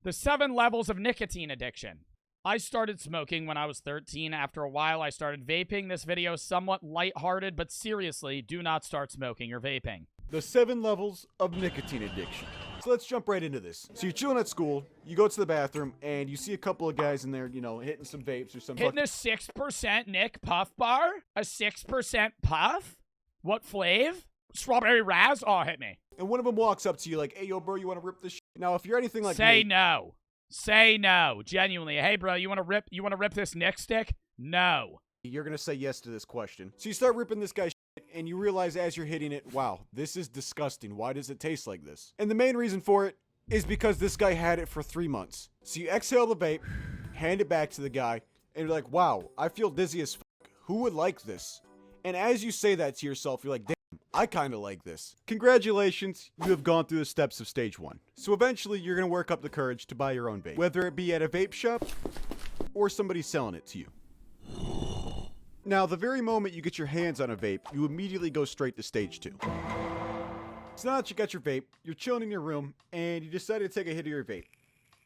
The 7 levels of nicotine addiction. I started smoking when I was 13. After a while, I started vaping. This video is somewhat lighthearted, but seriously, do not start smoking or vaping. The 7 levels of nicotine addiction. So let's jump right into this. So you're chilling at school, you go to the bathroom, and you see a couple of guys in there, you know, hitting some vapes or something. Hitting a 6% Nick puff bar? A 6% puff? What flav? Strawberry Raz? Oh, hit me. And one of them walks up to you like, hey, yo, bro, you want to rip this shit? Now, if you're anything like Say me, no. Say no. Genuinely. Hey, bro, you want to rip this Nick stick? No. you're going to say yes to this question. So you start ripping this guy's shit, and you realize as you're hitting it, wow, this is disgusting. Why does it taste like this? And the main reason for it is because this guy had it for 3 months. So you exhale the vape, hand it back to the guy, and you're like, wow, I feel dizzy as fuck. Who would like this? And as you say that to yourself, you're like, damn, I kind of like this. Congratulations, you have gone through the steps of stage 1. So eventually, you're going to work up the courage to buy your own vape. Whether it be at a vape shop, or somebody selling it to you. Now, the very moment you get your hands on a vape, you immediately go straight to stage 2. So now that you got your vape, you're chilling in your room, and you decide to take a hit of your vape.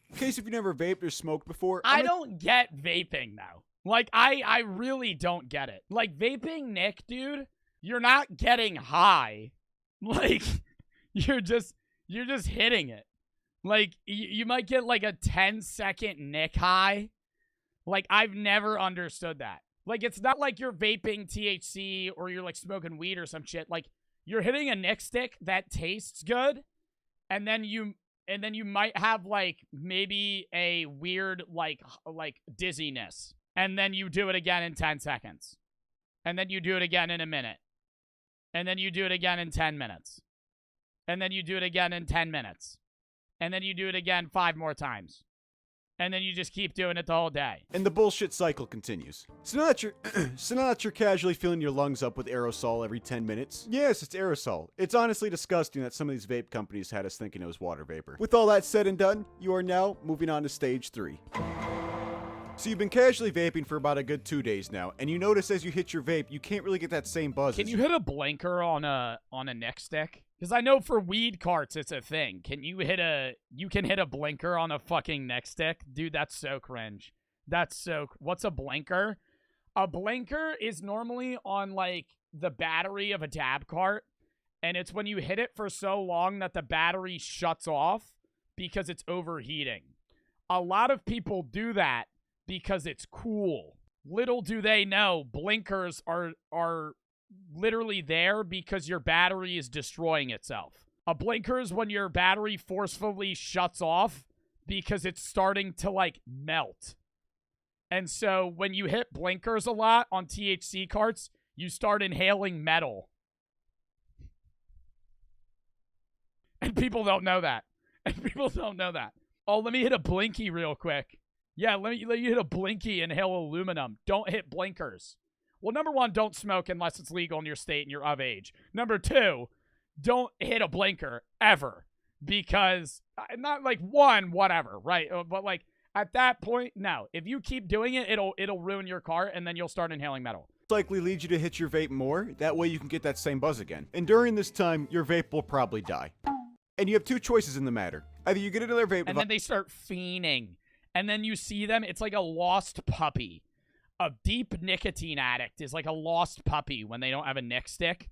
In case if you never vaped or smoked before, I don't get vaping, though. Like, I really don't get it. Like, vaping, Nick, dude, you're not getting high. Like, you're just hitting it. Like, you might get, like, a 10-second Nick high. Like, I've never understood that. Like, it's not like you're vaping THC or you're, like, smoking weed or some shit. Like, you're hitting a Nick stick that tastes good, and then you might have, like, maybe a weird, like dizziness. And then you do it again in 10 seconds. And then you do it again in a minute. And then you do it again in 10 minutes. And then you do it again in 10 minutes. And then you do it again 5 more times. And then you just keep doing it the whole day. And the bullshit cycle continues. So now that you're casually filling your lungs up with aerosol every 10 minutes. Yes, it's aerosol. It's honestly disgusting that some of these vape companies had us thinking it was water vapor. With all that said and done, you are now moving on to stage 3. So you've been casually vaping for about a good 2 days now, and you notice as you hit your vape, you can't really get that same buzz. Can you hit a blinker on a Nick stick? Because I know for weed carts it's a thing. Can you hit a blinker on a fucking Nick stick? Dude, that's so cringe. What's a blinker? A blinker is normally on, like, the battery of a dab cart, and it's when you hit it for so long that the battery shuts off because it's overheating. A lot of people do that because it's cool. Little do they know, blinkers are literally there because your battery is destroying itself. A blinker is when your battery forcefully shuts off because it's starting to, like, melt. And so when you hit blinkers a lot on THC carts, you start inhaling metal. And people don't know that. Oh, let me hit a blinky real quick. Yeah, let you hit a blinky and inhale aluminum. Don't hit blinkers. Well, number 1, don't smoke unless it's legal in your state and you're of age. Number 2, don't hit a blinker ever. Because, not like 1, whatever, right? But, like, at that point, no. If you keep doing it, it'll ruin your car, and then you'll start inhaling metal. Likely lead you to hit your vape more. That way you can get that same buzz again. And during this time, your vape will probably die. And you have 2 choices in the matter. Either you get another vape, and then they start fiending. And then you see them, it's like a lost puppy. A deep nicotine addict is like a lost puppy when they don't have a Nick stick.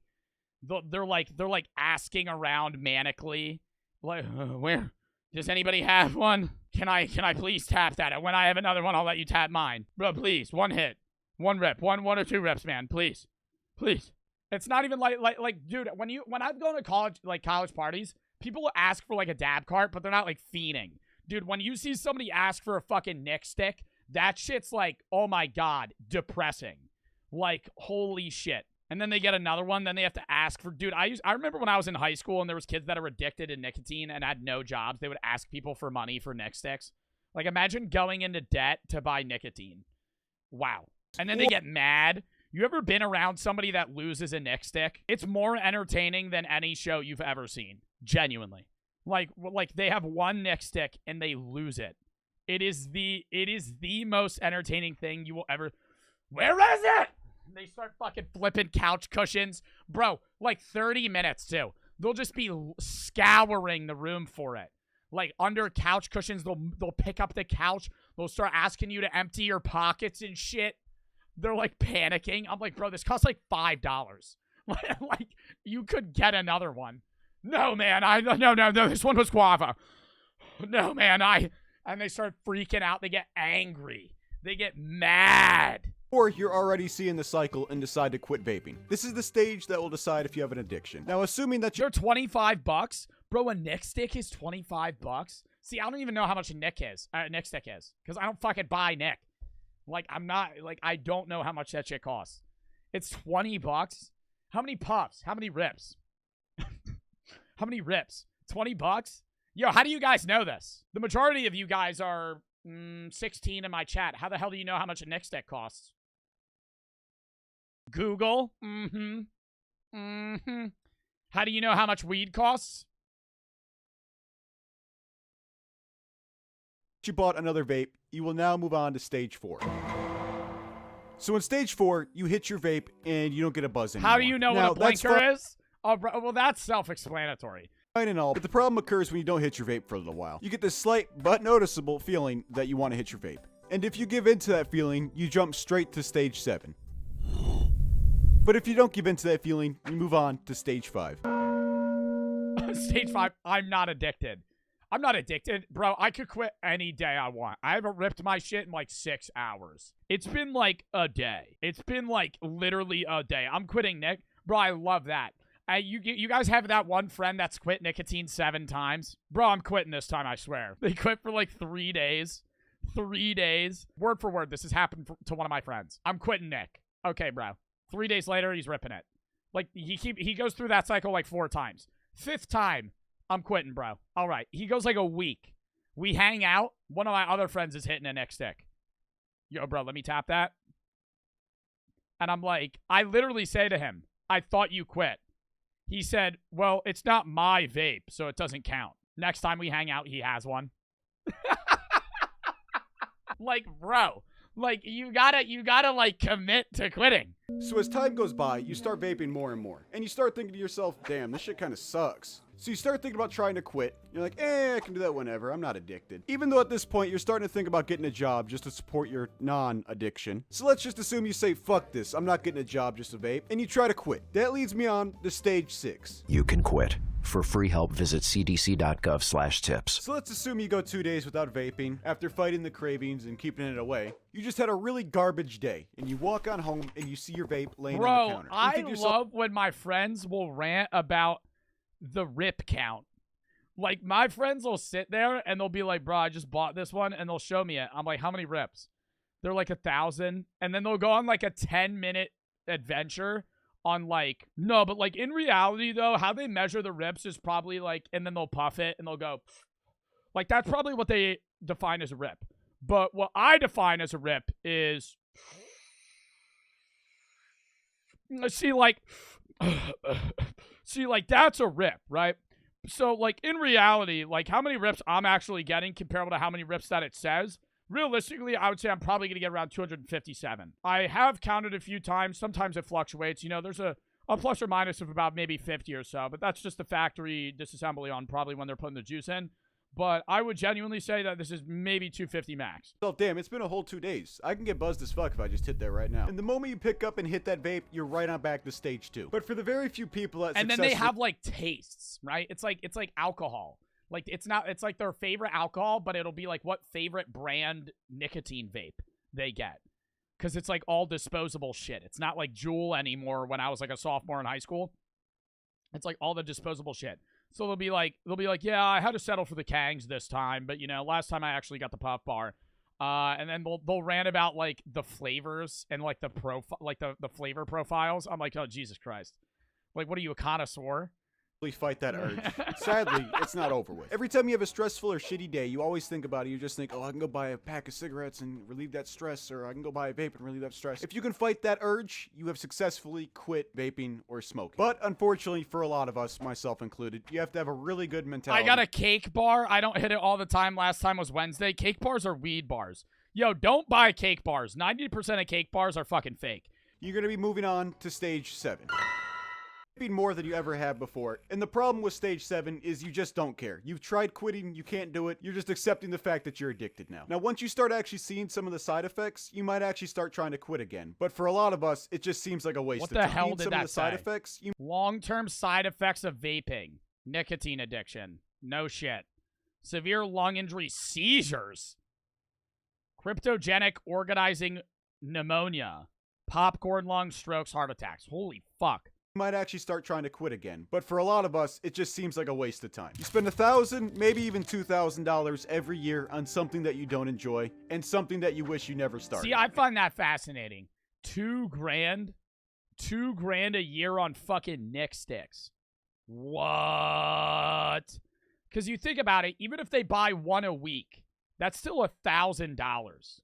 They're like asking around manically, like, where does anybody have one? Can I please tap that? And when I have another one, I'll let you tap mine. Bro, please, 1 hit, 1 rep, one or 2 reps, man, please. It's not even like dude, when I'm going to college parties, people will ask for like a dab cart, but they're not like fiending. Dude, when you see somebody ask for a fucking Nick stick, that shit's like, oh my god, depressing. Like, holy shit. And then they get another one, then they have to ask for... Dude, I remember when I was in high school and there was kids that are addicted to nicotine and had no jobs, they would ask people for money for Nick sticks. Like, imagine going into debt to buy nicotine. Wow. And then they get mad. You ever been around somebody that loses a Nick stick? It's more entertaining than any show you've ever seen. Genuinely. Like they have 1 Nick stick and they lose it. It is the most entertaining thing you will ever... Where is it? They start fucking flipping couch cushions. Bro, like 30 minutes too. They'll just be scouring the room for it. Like under couch cushions, they'll pick up the couch. They'll start asking you to empty your pockets and shit. They're like panicking. I'm like, bro, this costs like $5. Like you could get another one. No, man, no, this one was guava. No, man, and they start freaking out. They get angry. They get mad. Or you're already seeing the cycle and decide to quit vaping. This is the stage that will decide if you have an addiction. Now, assuming that you're $25, bro, a Nick stick is $25. See, I don't even know how much a Nick stick is, because I don't fucking buy Nick. Like, I don't know how much that shit costs. It's $20. How many puffs? How many rips? How many rips? $20? Yo, how do you guys know this? The majority of you guys are 16 in my chat. How the hell do you know how much a Nick stick costs? Google? How do you know how much weed costs? you bought another vape, you will now move on to stage 4. So in stage 4, you hit your vape and you don't get a buzz anymore. How do you know what a blinker is? Oh, bro, well, that's self-explanatory. Fine and all, but the problem occurs when you don't hit your vape for a little while. You get this slight but noticeable feeling that you want to hit your vape. And if you give in to that feeling, you jump straight to stage 7. But if you don't give in to that feeling, you move on to stage 5. Stage 5, I'm not addicted. I'm not addicted. Bro, I could quit any day I want. I haven't ripped my shit in like 6 hours. It's been like a day. It's been like literally a day. I'm quitting Nick. Bro, I love that. You guys have that one friend that's quit nicotine 7 times? Bro, I'm quitting this time, I swear. They quit for like 3 days. 3 days. Word for word, this has happened to one of my friends. I'm quitting Nick. Okay, bro. 3 days later, he's ripping it. Like, he goes through that cycle like 4 times. 5th time, I'm quitting, bro. All right. He goes like a week. We hang out. One of my other friends is hitting a Nick stick. Yo, bro, let me tap that. And I'm like, I literally say to him, I thought you quit. He said, well, it's not my vape, so it doesn't count. Next time we hang out, he has one. Like, bro, like, you gotta, like, commit to quitting. So as time goes by, you start vaping more and more. And you start thinking to yourself, damn, this shit kind of sucks. So you start thinking about trying to quit. You're like, I can do that whenever. I'm not addicted. Even though at this point, you're starting to think about getting a job just to support your non-addiction. So let's just assume you say, fuck this. I'm not getting a job just to vape. And you try to quit. That leads me on to stage 6. You can quit. For free help, visit cdc.gov/tips. So let's assume you go 2 days without vaping after fighting the cravings and keeping it away. You just had a really garbage day, and you walk on home and you see your vape laying on the counter. Bro, I love when my friends will rant about the rip count. Like, my friends will sit there and they'll be like, bro, I just bought this one, and they'll show me it. I'm like, how many rips? They're like 1,000, and then they'll go on like a 10-minute adventure on like, no, but like in reality though, how they measure the rips is probably like, and then they'll puff it and they'll go, like, that's probably what they define as a rip. But what I define as a rip is, see, like, that's a rip, right? So, like, in reality, like, how many rips I'm actually getting comparable to how many rips that it says, realistically, I would say I'm probably going to get around 257. I have counted a few times. Sometimes it fluctuates. You know, there's a plus or minus of about maybe 50 or so, but that's just the factory disassembly on probably when they're putting the juice in. But I would genuinely say that this is maybe 250 max. Oh, damn, it's been a whole 2 days. I can get buzzed as fuck if I just hit that right now. And the moment you pick up and hit that vape, you're right on back to stage 2. But for the very few people that and then they have, like, tastes, right? It's like alcohol. Like, it's like their favorite alcohol, but it'll be like what favorite brand nicotine vape they get. Because it's like all disposable shit. It's not like Juul anymore when I was like a sophomore in high school. It's like all the disposable shit. So they'll be like, yeah, I had to settle for the Kangs this time, but, you know, last time I actually got the Puff Bar. And then they'll rant about, like, the flavors and, like, the flavor profiles. I'm like, oh, Jesus Christ. Like, what are you, a connoisseur? Fight that urge. Sadly, it's not over with. Every time you have a stressful or shitty day, you always think about it. You just think, oh, I can go buy a pack of cigarettes and relieve that stress, or I can go buy a vape and relieve that stress. If you can fight that urge, you have successfully quit vaping or smoking. But unfortunately, for a lot of us, myself included, you have to have a really good mentality. I got a cake bar. I don't hit it all the time. Last time was Wednesday. Cake bars are weed bars. Yo, don't buy cake bars. 90% of cake bars are fucking fake. You're going to be moving on to stage 7. more than you ever have before. And the problem with stage 7 is you just don't care. You've tried quitting, you can't do it. You're just accepting the fact that you're addicted now. Now, once you start actually seeing some of the side effects, you might actually start trying to quit again. But for a lot of us, it just seems like a waste of time. What the hell did some that of the side say? effects, Long-term side effects of vaping. Nicotine addiction. No shit. Severe lung injury, seizures. Cryptogenic organizing pneumonia. Popcorn lung, strokes, heart attacks. Holy fuck. might actually start trying to quit again. But for a lot of us, it just seems like a waste of time. You spend $1,000, maybe even $2,000 every year on something that you don't enjoy and something that you wish you never started. See, I find that fascinating. $2,000 a year on fucking Nick sticks. What? Because you think about it, even if they buy one a week, that's still $1,000.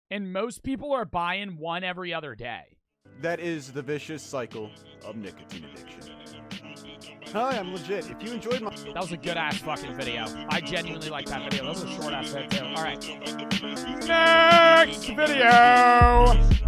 And most people are buying one every other day. That is the vicious cycle of nicotine addiction. Hi, I'm legit. If you enjoyed my... That was a good-ass fucking video. I genuinely like that video. That was a short-ass video, too. All right. Next video!